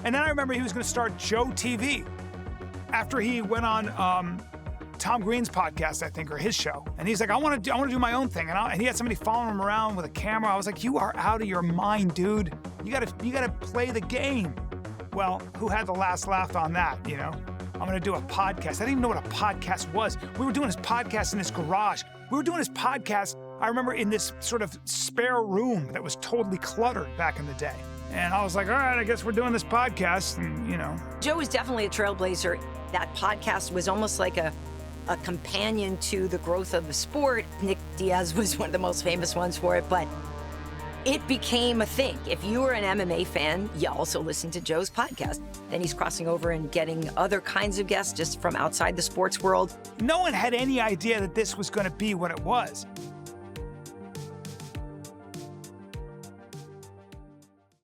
And then I remember he was going to start Joe TV after he went on Tom Green's podcast, I think, or his show. And he's like, I want to do my own thing. And he had somebody following him around with a camera. I was like, you are out of your mind, dude. You gotta play the game. Well, who had the last laugh on that, you know? I'm going to do a podcast. I didn't even know what a podcast was. We were doing his podcast in his garage. We were doing his podcast, I remember, in this sort of spare room that was totally cluttered back in the day. And I was like, all right, I guess we're doing this podcast. And, you know. Joe was definitely a trailblazer. That podcast was almost like a companion to the growth of the sport. Nick Diaz was one of the most famous ones for it, but it became a thing. If you were an MMA fan, you also listened to Joe's podcast. Then he's crossing over and getting other kinds of guests just from outside the sports world. No one had any idea that this was going to be what it was.